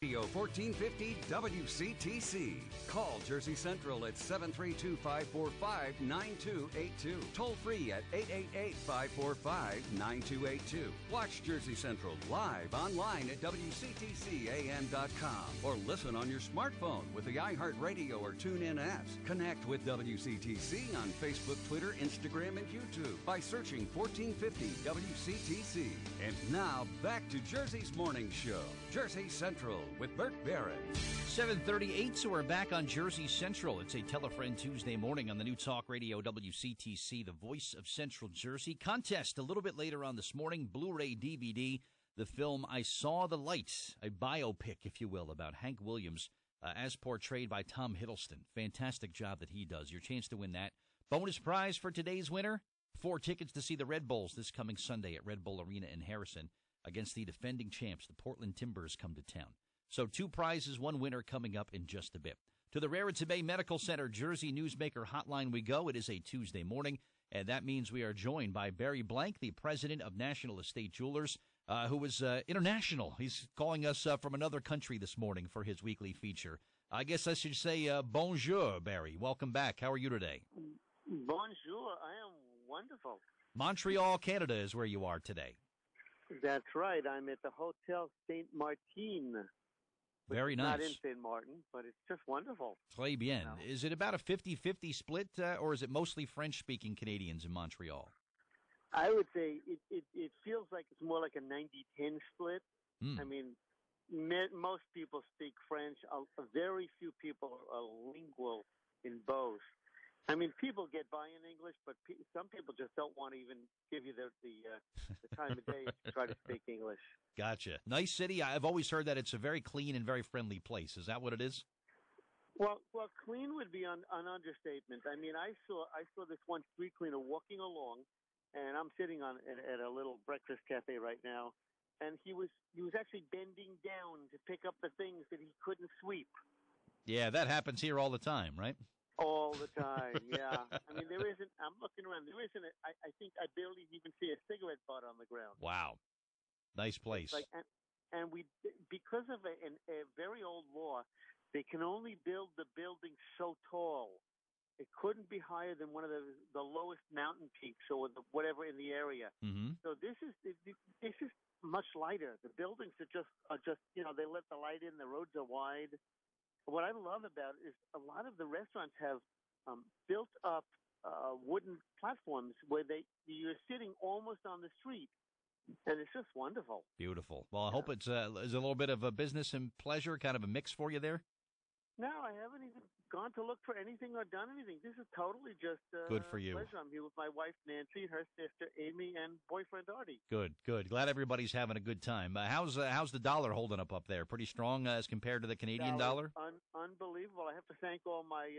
Radio 1450 WCTC. Call Jersey Central at 732-545-9282. Toll free at 888-545-9282. Watch Jersey Central live online at WCTCAM.com or listen on your smartphone with the iHeartRadio or TuneIn apps. Connect with WCTC on Facebook, Twitter, Instagram, and YouTube by searching 1450 WCTC. And now back to Jersey's Morning Show. Jersey Central with Bert Barron. 7:38, so we're back on Jersey Central. It's a Tell-a-Friend Tuesday morning on the new Talk Radio WCTC, the voice of Central Jersey. Contest a little bit later on this morning, Blu-ray DVD, the film I Saw the Light, a biopic, if you will, about Hank Williams, as portrayed by Tom Hiddleston. Fantastic job that he does. Your chance to win that. Bonus prize for today's winner, 4 tickets to see the Red Bulls this coming Sunday at Red Bull Arena in Harrison against the defending champs, the Portland Timbers, come to town. So 2 prizes, 1 winner coming up in just a bit. To the Raritan Bay Medical Center Jersey Newsmaker Hotline we go. It is a Tuesday morning, and that means we are joined by Barry Blank, the president of National Estate Jewelers, who is international. He's calling us from another country this morning for his weekly feature. I guess I should say bonjour, Barry. Welcome back. How are you today? Bonjour. I am wonderful. Montreal, Canada is where you are today. That's right. I'm at the Hotel Saint Martin. Very nice. Not in Saint Martin, but it's just wonderful. Très bien. Is it about a 50-50 split, or is it mostly French-speaking Canadians in Montreal? I would say it feels like it's more like a 90-10 split. I mean, most people speak French. Very few people are lingual in both. I mean, people get by in English, but some people just don't want to even give you the time of day to try to speak English. Gotcha. Nice city. I've always heard that it's a very clean and very friendly place. Is that what it is? Well, clean would be an understatement. I mean, I saw this one street cleaner walking along, and I'm sitting at a little breakfast cafe right now, and he was actually bending down to pick up the things that he couldn't sweep. Yeah, that happens here all the time, right? All the time, yeah. I mean, there isn't. I'm looking around. There isn't. I think I barely even see a cigarette butt on the ground. Wow, nice place. And we, because of a very old law, they can only build the building so tall. It couldn't be higher than one of the lowest mountain peaks or whatever in the area. Mm-hmm. So this is much lighter. The buildings are just they let the light in. The roads are wide. What I love about it is a lot of the restaurants have built up wooden platforms where you're sitting almost on the street, and it's just wonderful. Beautiful. Well, I hope it's a little bit of a business and pleasure, kind of a mix for you there. No, I haven't even gone to look for anything or done anything. This is totally just good for you. Pleasure. I'm here with my wife Nancy, her sister Amy, and boyfriend Artie. Good. Glad everybody's having a good time. How's the dollar holding up there? Pretty strong as compared to the Canadian dollar? Unbelievable. I have to thank all my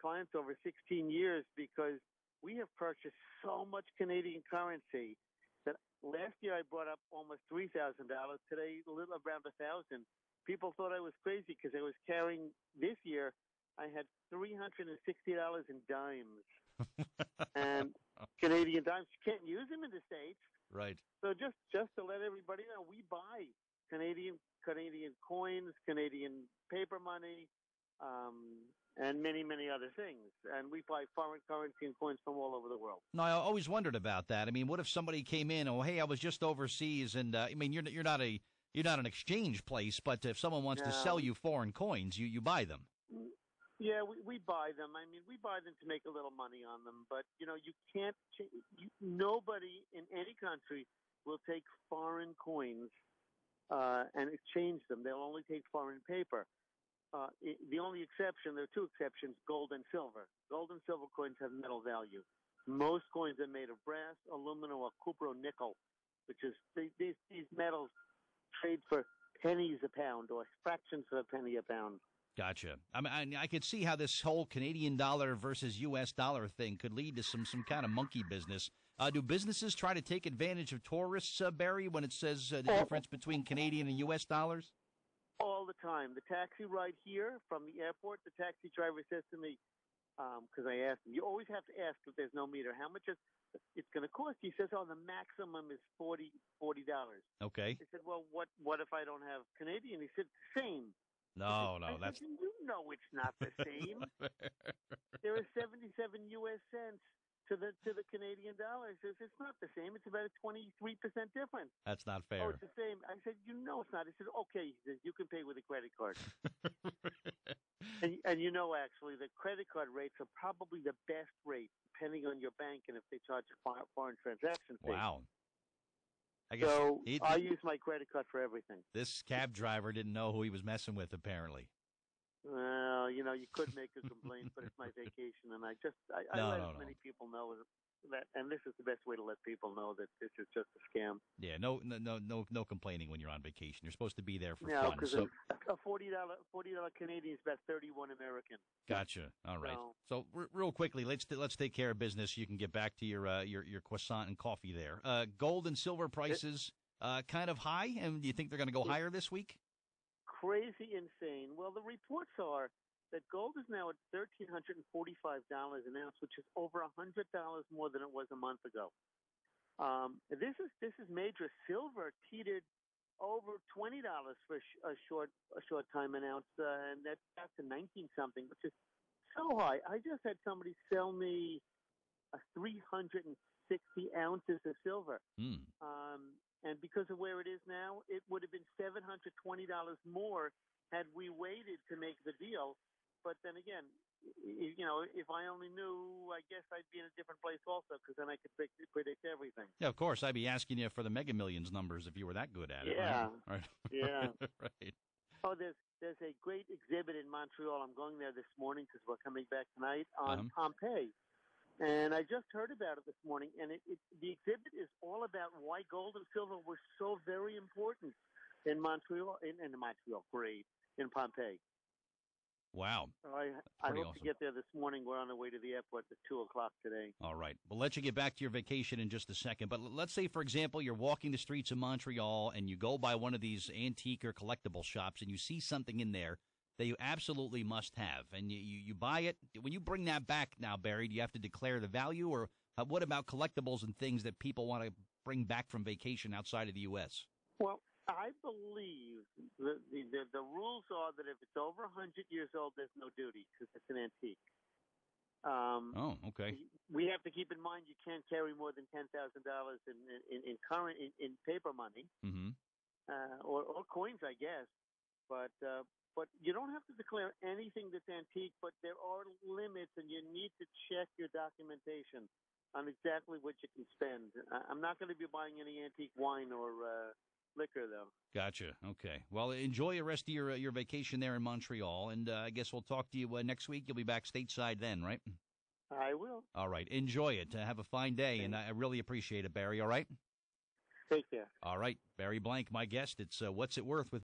clients over 16 years because we have purchased so much Canadian currency that last year I brought up almost $3,000. Today, a little around $1,000. People thought I was crazy because I was carrying this year. I had $360 in dimes and Canadian dimes. You can't use them in the States, right? So just to let everybody know, we buy Canadian coins, Canadian paper money, and many other things. And we buy foreign currency and coins from all over the world. No, I always wondered about that. I mean, what if somebody came in? Oh, hey, I was just overseas, and I mean, you're not an exchange place, but if someone wants to sell you foreign coins, you buy them. Yeah, we buy them. I mean, we buy them to make a little money on them. But, you can't nobody in any country will take foreign coins and exchange them. They'll only take foreign paper. The only exception, there are 2 exceptions, gold and silver. Gold and silver coins have metal value. Most coins are made of brass, aluminum, or cupro-nickel, which is these metals trade for pennies a pound or fractions of a penny a pound. Gotcha. I mean, I could see how this whole Canadian dollar versus U.S. dollar thing could lead to some kind of monkey business. Do businesses try to take advantage of tourists, Barry, when it says the difference between Canadian and U.S. dollars? All the time. The taxi ride here from the airport, the taxi driver says to me, because I asked him, you always have to ask if there's no meter, how much it's going to cost? He says, oh, the maximum is $40. Okay. I said, well, what if I don't have Canadian? He said, same. No, I that's. said, you know it's not the same. There are 77 U.S. cents to the Canadian dollar. He says, it's not the same. It's about a 23% difference. That's not Oh, fair. it's the same. I said, you know it's not. He said, okay. He says, you can pay with a credit card. And you know, actually, the credit card rates are probably the best rate, depending on your bank and if they charge a foreign transaction fee. Wow. I guess So I use my credit card for everything. this cab driver didn't know who he was messing with, apparently. Well, you know, you could make a complaint, but it's my vacation, and I let as many people know that, and this is the best way to let people know that this is just a scam. Yeah, no complaining when you're on vacation. You're supposed to be there for No, fun. because So, a $40 Canadian is about 31 American. gotcha. All right. So real quickly, let's take care of business. You can get back to your croissant and coffee there. Gold and silver prices kind of high, and do you think they're going to go higher this week? Crazy insane. Well, the reports are that gold is now at $1,345 an ounce, which is over $100 more than it was a month ago. This is major. Silver teetered over $20 for a short time an ounce, and that's back to 19 something, which is so high. I just had somebody sell me 360 ounces of silver. And because of where it is now, it would have been $720 more had we waited to make the deal. But then again, you know, if I only knew, I guess I'd be in a different place also, because then I could predict everything. Yeah, of course. I'd be asking you for the Mega Millions numbers if you were that good at it. Yeah. Right? Yeah. Right. Oh, there's a great exhibit in Montreal. I'm going there this morning because we're coming back tonight on Pompeii. And I just heard about it this morning, and the exhibit is all about why gold and silver were so very important in Montreal, in Pompeii. Wow. I hope to get there this morning. We're on the way to the airport at 2 o'clock today. All right. We'll let you get back to your vacation in just a second. But let's say, for example, you're walking the streets of Montreal and you go by one of these antique or collectible shops and you see something in there that you absolutely must have, and you buy it. When you bring that back now, Barry, do you have to declare the value, or what about collectibles and things that people want to bring back from vacation outside of the U.S.? Well, I believe the rules are that if it's over 100 years old, there's no duty because it's an antique. Okay. We have to keep in mind you can't carry more than $10,000 in current in paper money, or coins, I guess. But you don't have to declare anything that's antique, but there are limits, and you need to check your documentation on exactly what you can spend. I'm not going to be buying any antique wine or liquor, though. Gotcha. Okay. Well, enjoy the rest of your vacation there in Montreal, and I guess we'll talk to you next week. You'll be back stateside then, right? I will. All right. Enjoy it. Have a fine day, and I really appreciate it, Barry, all right? Take care. All right. Barry Blank, my guest. It's What's It Worth with